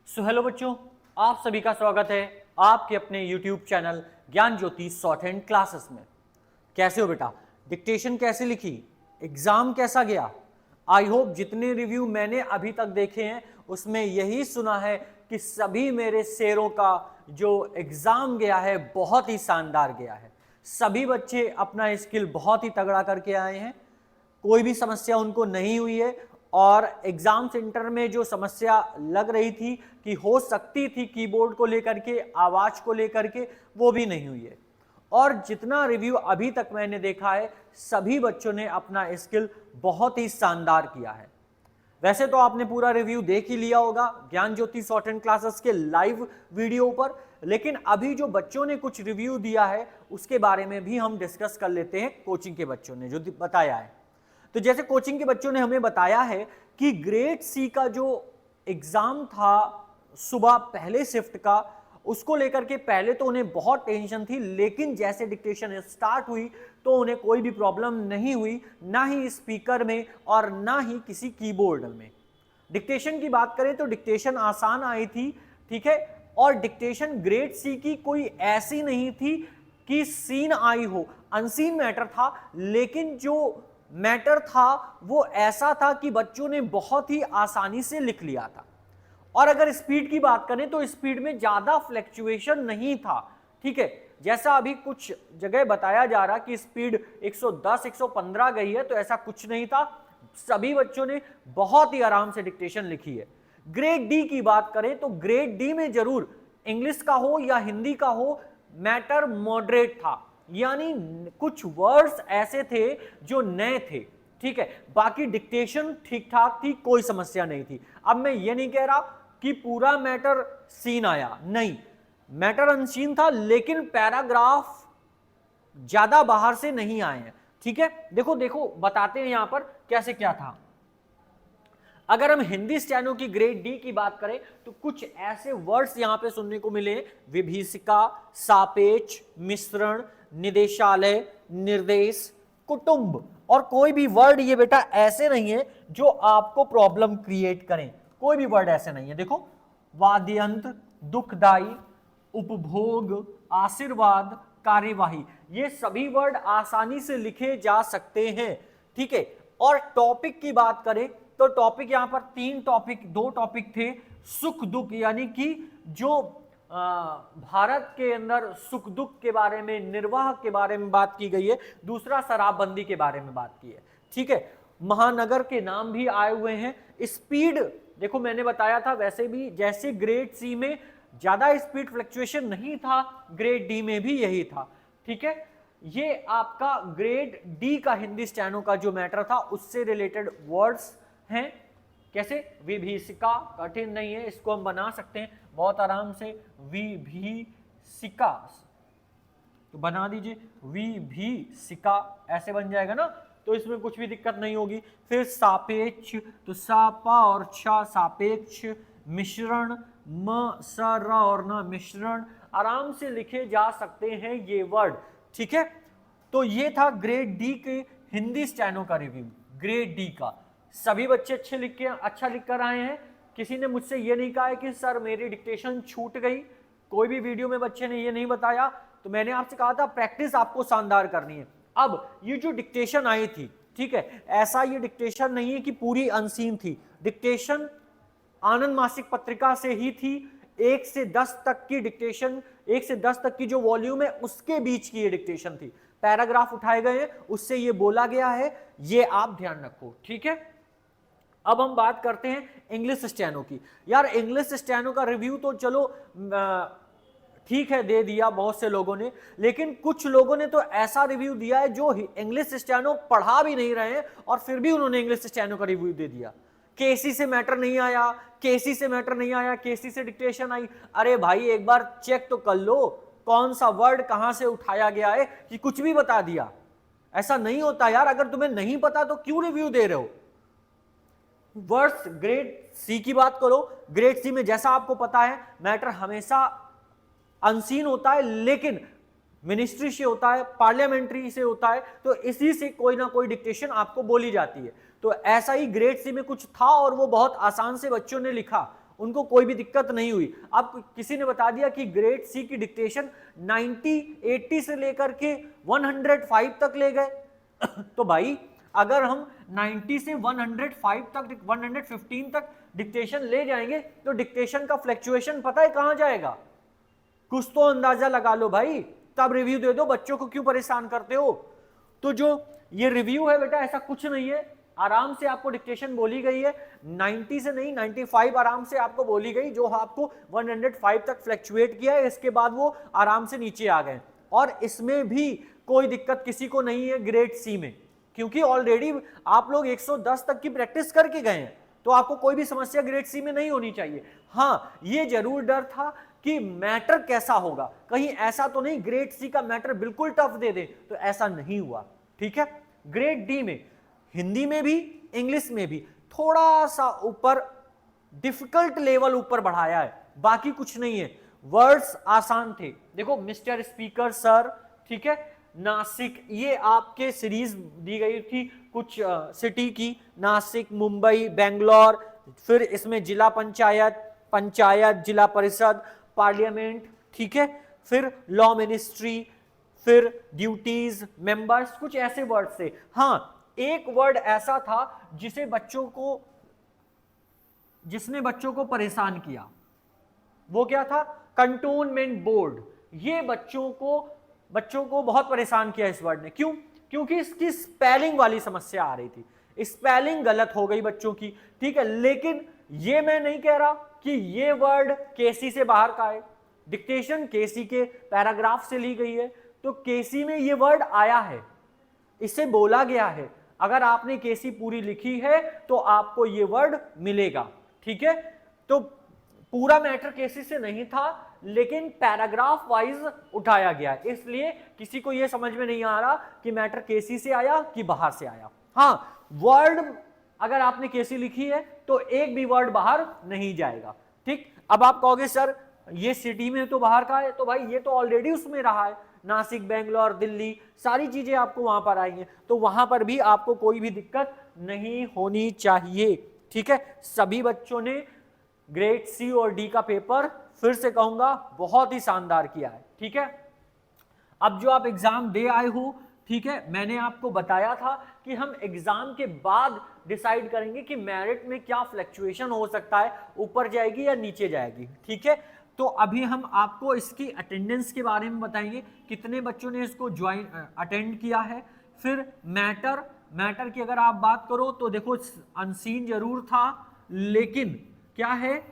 Hello बच्चों, आप सभी का स्वागत है आपके अपने YouTube चैनल ज्ञान ज्योति शॉर्ट हैंड क्लासेस में। कैसे हो बेटा? डिक्टेशन कैसे लिखी? एग्जाम कैसा गया? आई होप जितने रिव्यू मैंने अभी तक देखे हैं उसमें यही सुना है कि सभी मेरे शेरों का जो एग्जाम गया है बहुत ही शानदार गया है। सभी बच्चे अपना स्किल बहुत ही तगड़ा करके आए हैं, कोई भी समस्या उनको नहीं हुई है। और एग्जाम सेंटर में जो समस्या लग रही थी कि हो सकती थी कीबोर्ड को लेकर के, आवाज को लेकर के, वो भी नहीं हुई है। और जितना रिव्यू अभी तक मैंने देखा है सभी बच्चों ने अपना स्किल बहुत ही शानदार किया है। वैसे तो आपने पूरा रिव्यू देख ही लिया होगा ज्ञान ज्योति शॉर्ट हैंड क्लासेस के लाइव वीडियो पर, लेकिन अभी जो बच्चों ने कुछ रिव्यू दिया है उसके बारे में भी हम डिस्कस कर लेते हैं। कोचिंग के बच्चों ने जो बताया है, तो जैसे कोचिंग के बच्चों ने हमें बताया है कि ग्रेड सी का जो एग्जाम था सुबह पहले शिफ्ट का, उसको लेकर के पहले तो उन्हें बहुत टेंशन थी, लेकिन जैसे डिक्टेशन स्टार्ट हुई तो उन्हें कोई भी प्रॉब्लम नहीं हुई, ना ही स्पीकर में और ना ही किसी कीबोर्ड में। डिक्टेशन की बात करें तो डिक्टेशन आसान आई थी, ठीक है। और डिक्टेशन ग्रेड सी की कोई ऐसी नहीं थी कि सीन आई हो, अनसीन मैटर था, लेकिन जो मैटर था वो ऐसा था कि बच्चों ने बहुत ही आसानी से लिख लिया था। और अगर स्पीड की बात करें तो स्पीड में ज्यादा फ्लैक्चुएशन नहीं था, ठीक है। जैसा अभी कुछ जगह बताया जा रहा कि स्पीड 110 115 गई है, तो ऐसा कुछ नहीं था। सभी बच्चों ने बहुत ही आराम से डिक्टेशन लिखी है। ग्रेड डी की बात करें तो ग्रेड डी में जरूर इंग्लिश का हो या हिंदी का हो, मैटर मॉडरेट था, यानी कुछ वर्ड्स ऐसे थे जो नए थे, ठीक है। बाकी डिक्टेशन ठीक ठाक थी, कोई समस्या नहीं थी। अब मैं ये नहीं कह रहा कि पूरा मैटर सीन आया, नहीं, मैटर अनसीन था, लेकिन पैराग्राफ ज्यादा बाहर से नहीं आए हैं, ठीक है। देखो देखो बताते हैं यहां पर कैसे क्या था। अगर हम हिंदी स्टैनो की ग्रेड डी की बात करें तो कुछ ऐसे वर्ड्स यहां पे सुनने को मिले: विभीषिका, सापेक्ष, मिश्रण, निदेशालय, निर्देश, कुटुंब। और कोई भी वर्ड ये बेटा ऐसे नहीं है जो आपको प्रॉब्लम क्रिएट करें, कोई भी वर्ड ऐसे नहीं है। देखो, वाद्ययंत्र, दुखदाई, उपभोग, आशीर्वाद, कार्यवाही, ये सभी वर्ड आसानी से लिखे जा सकते हैं, ठीक है। और टॉपिक की बात करें तो टॉपिक यहां पर दो टॉपिक थे। सुख दुख, यानी कि जो भारत के अंदर सुख दुख के बारे में, निर्वाह के बारे में बात की गई है। दूसरा शराबबंदी के बारे में बात की है, ठीक है। महानगर के नाम भी आए हुए हैं। स्पीड देखो मैंने बताया था, वैसे भी जैसे ग्रेड सी में ज्यादा स्पीड फ्लक्चुएशन नहीं था, ग्रेड डी में भी यही था, ठीक है। ये आपका ग्रेड डी का हिंदी स्टैनो का जो मैटर था उससे रिलेटेड वर्ड्स हैं। कैसे? विभीषिका कठिन नहीं है, इसको हम बना सकते हैं बहुत आराम से। विभीषिका तो बना दीजिए, विभीषिका ऐसे बन जाएगा ना, तो इसमें कुछ भी दिक्कत नहीं होगी। फिर सापेक्ष, तो सापा और छा सापेक्ष, मिश्रण, म स र और न मिश्रण, आराम से लिखे जा सकते हैं ये वर्ड, ठीक है। तो ये था ग्रेड डी के हिंदी स्टैनो का रिव्यू। ग्रेड डी का सभी बच्चे अच्छा लिख कर आए हैं। किसी ने मुझसे ये नहीं कहा है कि सर मेरी डिक्टेशन छूट गई, कोई भी वीडियो में बच्चे ने ये नहीं बताया। तो मैंने आपसे कहा था प्रैक्टिस आपको शानदार करनी है। अब ये जो डिक्टेशन आई थी, ठीक है, ऐसा ये डिक्टेशन नहीं है कि पूरी अनसीन थी। डिक्टेशन आनंद मासिक पत्रिका से ही थी। 1 से 10 तक की डिक्टेशन, 1 से 10 तक की जो वॉल्यूम है उसके बीच की ये डिक्टेशन थी। पैराग्राफ उठाए गए हैं, उससे ये बोला गया है, ये आप ध्यान रखो, ठीक है। अब हम बात करते हैं इंग्लिश स्टैनो की। यार इंग्लिश स्टैनो का रिव्यू तो चलो ठीक है दे दिया बहुत से लोगों ने, लेकिन कुछ लोगों ने तो ऐसा रिव्यू दिया है जो इंग्लिश स्टैनो पढ़ा भी नहीं रहे हैं और फिर भी उन्होंने इंग्लिश स्टैनो का रिव्यू दे दिया। केसी से मैटर नहीं आया, केसी से मैटर नहीं आया, केसी से डिक्टेशन आई। अरे भाई एक बार चेक तो कर लो कौन सा वर्ड कहां से उठाया गया है, कि कुछ भी बता दिया। ऐसा नहीं होता यार, अगर तुम्हें नहीं पता तो क्यों रिव्यू दे रहे हो। वर्ड्स ग्रेड सी की बात करो, ग्रेड सी में जैसा आपको पता है मैटर हमेशा अनसीन होता है, लेकिन मिनिस्ट्री से होता है, पार्लियामेंट्री से होता है, तो इसी से कोई ना कोई डिक्टेशन आपको बोली जाती है। तो ऐसा ही ग्रेड सी में कुछ था और वो बहुत आसान से बच्चों ने लिखा उनको कोई भी दिक्कत नहीं हुई। अब किसी ने बता दिया कि ग्रेड सी की डिक्टेशन 80 से लेकर के 105 तक ले गए तो भाई अगर हम 90 से 105 तक 115 तक डिक्टेशन ले जाएंगे तो डिक्टेशन का फ्लक्चुएशन पता है कहां जाएगा? कुछ तो अंदाजा लगा लो भाई, तब रिव्यू दे दो, बच्चों को क्यों परेशान करते हो? तो जो ये रिव्यू है बेटा ऐसा कुछ नहीं है, आराम से आपको डिक्टेशन बोली गई है, 90 से नहीं 95 आराम से आपको बोली गई, जो आपको 105 तक फ्लक्चुएट किया है, इसके बाद वो आराम से नीचे आ गए। और इसमें भी कोई दिक्कत किसी को नहीं है ग्रेड सी में, क्योंकि ऑलरेडी आप लोग 110 तक की प्रैक्टिस करके गए हैं, तो आपको कोई भी समस्या ग्रेड सी में नहीं होनी चाहिए। हाँ, ये जरूर डर था कि मैटर कैसा होगा, कहीं ऐसा तो नहीं ग्रेड सी का मैटर बिल्कुल टफ दे दे, तो ऐसा नहीं हुआ। ठीक है, ग्रेड डी में हिंदी में भी इंग्लिश में भी थोड़ा सा ऊपर डिफिकल्ट लेवल ऊपर बढ़ाया है, बाकी कुछ नहीं है। वर्ड्स आसान थे, देखो मिस्टर स्पीकर सर, ठीक है, नासिक, ये आपके सीरीज दी गई थी कुछ सिटी की, नासिक, मुंबई, बेंगलोर, फिर इसमें जिला पंचायत, पंचायत, जिला परिषद, पार्लियामेंट, ठीक है, फिर लॉ मिनिस्ट्री, फिर ड्यूटीज, मेंबर्स, कुछ ऐसे वर्ड थे। हाँ, एक वर्ड ऐसा था जिसने बच्चों को परेशान किया, वो क्या था? Cantonment board. ये बच्चों को बहुत परेशान किया इस वर्ड ने। क्यों? क्योंकि इसकी स्पेलिंग वाली समस्या आ रही थी, स्पेलिंग गलत हो गई बच्चों की, ठीक है। लेकिन ये मैं नहीं कह रहा कि ये वर्ड केसी से बाहर का है, डिक्टेशन केसी के पैराग्राफ से ली गई है, तो केसी में ये वर्ड आया है, इसे बोला गया है। अगर आपने केसी पूरी लिखी है तो आपको ये वर्ड मिलेगा, ठीक है। तो पूरा मैटर केसी से नहीं था, लेकिन पैराग्राफ वाइज उठाया गया, इसलिए किसी को यह समझ में नहीं आ रहा कि मैटर केसी से आया कि बाहर से आया। हाँ, वर्ड अगर आपने केसी लिखी है तो एक भी वर्ड बाहर नहीं जाएगा, ठीक। अब आप कहोगे सर ये सिटी में तो बाहर का है, तो भाई ये तो ऑलरेडी उसमें रहा है, नासिक, बेंगलोर, दिल्ली, सारी चीजें आपको वहां पर आई हैं, तो वहां पर भी आपको कोई भी दिक्कत नहीं होनी चाहिए, ठीक है। सभी बच्चों ने ग्रेड सी और डी का पेपर, फिर से कहूंगा, बहुत ही शानदार किया है, ठीक है। अब जो आप एग्जाम दे आए हो, ठीक है, मैंने आपको बताया था कि हम एग्जाम के बाद डिसाइड करेंगे कि मेरिट में क्या फ्लक्चुएशन हो सकता है, ऊपर जाएगी या नीचे जाएगी, ठीक है। तो अभी हम आपको इसकी अटेंडेंस के बारे में बताएंगे, कितने बच्चों ने इसको ज्वाइन अटेंड किया है। फिर मैटर की अगर आप बात करो तो देखो अनसीन जरूर था, लेकिन क्या है,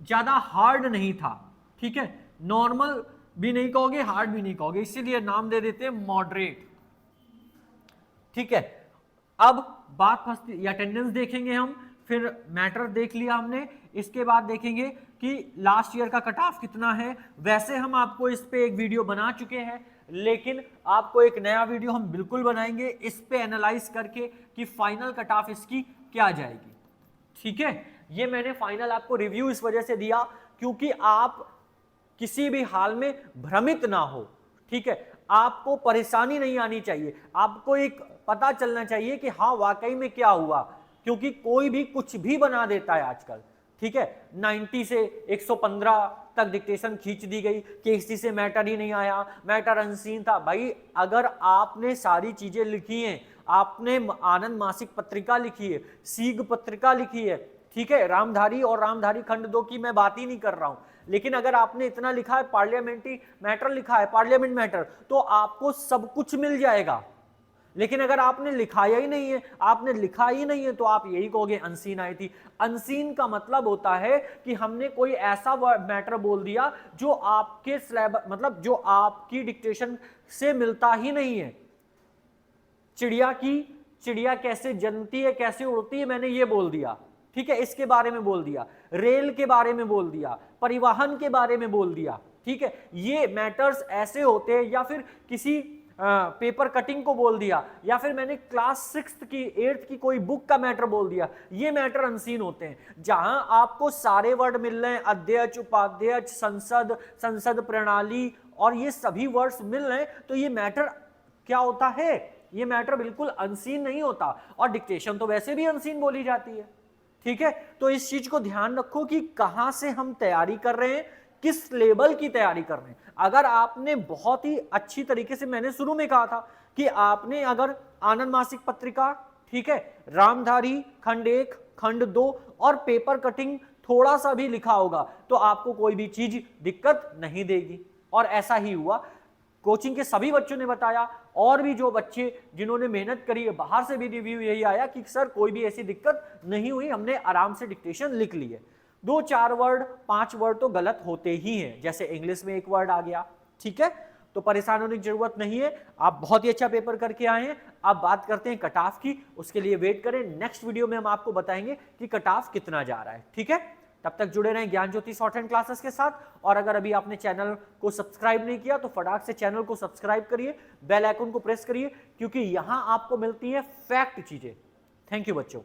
ज्यादा हार्ड नहीं था, ठीक है। नॉर्मल भी नहीं कहोगे, हार्ड भी नहीं कहोगे, इसीलिए नाम दे देते हैं मॉडरेट, ठीक है। अब बात फंसती, अटेंडेंस देखेंगे हम, फिर मैटर देख लिया हमने, इसके बाद देखेंगे कि लास्ट ईयर का कट ऑफ कितना है। वैसे हम आपको इस पे एक वीडियो बना चुके हैं, लेकिन आपको एक नया वीडियो हम बिल्कुल बनाएंगे इस पे एनालाइज करके कि फाइनल कट ऑफ इसकी क्या जाएगी, ठीक है। ये मैंने फाइनल आपको रिव्यू इस वजह से दिया क्योंकि आप किसी भी हाल में भ्रमित ना हो, ठीक है। आपको परेशानी नहीं आनी चाहिए, आपको एक पता चलना चाहिए कि हाँ वाकई में क्या हुआ, क्योंकि कोई भी कुछ भी बना देता है आजकल, ठीक है। 90 से 115 तक डिक्टेशन खींच दी गई, केसी से मैटर ही नहीं आया, मैटर अनसीन था। भाई अगर आपने सारी चीजें लिखी हैं, आपने आनंद मासिक पत्रिका लिखी है, सीग पत्रिका लिखी है, ठीक है, रामधारी और रामधारी खंड 2 की मैं बात ही नहीं कर रहा हूं, लेकिन अगर आपने इतना लिखा है, पार्लियामेंट्री मैटर लिखा है, पार्लियामेंट मैटर, तो आपको सब कुछ मिल जाएगा। लेकिन अगर आपने लिखाया ही नहीं है, आपने लिखा ही नहीं है, तो आप यही कहोगे अनसीन आई थी। अनसीन का मतलब होता है कि हमने कोई ऐसा मैटर बोल दिया जो आपके सिलेबस, मतलब जो आपकी डिक्टेशन से मिलता ही नहीं है। चिड़िया कैसे जन्मती है, कैसे उड़ती है, मैंने ये बोल दिया, ठीक है, इसके बारे में बोल दिया, रेल के बारे में बोल दिया, परिवहन के बारे में बोल दिया, ठीक है। ये मैटर्स ऐसे होते हैं, या फिर किसी पेपर कटिंग को बोल दिया, या फिर मैंने क्लास 6 की 8th की कोई बुक का मैटर बोल दिया, ये मैटर अनसीन होते हैं। जहां आपको सारे वर्ड मिल रहे हैं, अध्यक्ष, उपाध्यक्ष, संसद प्रणाली, और ये सभी वर्ड्स मिल रहे हैं, तो ये मैटर क्या होता है, ये मैटर बिल्कुल अनसीन नहीं होता। और डिक्टेशन तो वैसे भी अनसीन बोली जाती है, ठीक है, तो इस चीज को ध्यान रखो कि कहां से हम तैयारी कर रहे हैं, किस लेवल की तैयारी कर रहे हैं। अगर आपने बहुत ही अच्छी तरीके से, मैंने शुरू में कहा था कि आपने अगर आनंद मासिक पत्रिका, ठीक है, रामधारी खंड 1 खंड 2 और पेपर कटिंग थोड़ा सा भी लिखा होगा तो आपको कोई भी चीज दिक्कत नहीं देगी। और ऐसा ही हुआ, कोचिंग के सभी बच्चों ने बताया, और भी जो बच्चे जिन्होंने मेहनत करी है बाहर से भी रिव्यू यही आया कि सर कोई भी ऐसी दिक्कत नहीं हुई, हमने आराम से डिक्टेशन लिख ली है। 2-4 वर्ड 5 वर्ड तो गलत होते ही हैं, जैसे इंग्लिश में एक वर्ड आ गया, ठीक है, तो परेशान होने की जरूरत नहीं है। आप बहुत ही अच्छा पेपर करके आए हैं। अब बात करते हैं कट ऑफ की, उसके लिए वेट करें, नेक्स्ट वीडियो में हम आपको बताएंगे कि कट ऑफ कितना जा रहा है, ठीक है। तब तक जुड़े रहें ज्ञान ज्योति शॉर्ट हैंड क्लासेस के साथ। और अगर अभी आपने चैनल को सब्सक्राइब नहीं किया तो फटाक से चैनल को सब्सक्राइब करिए, बेल आइकन को प्रेस करिए, क्योंकि यहां आपको मिलती है फैक्ट चीजें। थैंक यू बच्चों।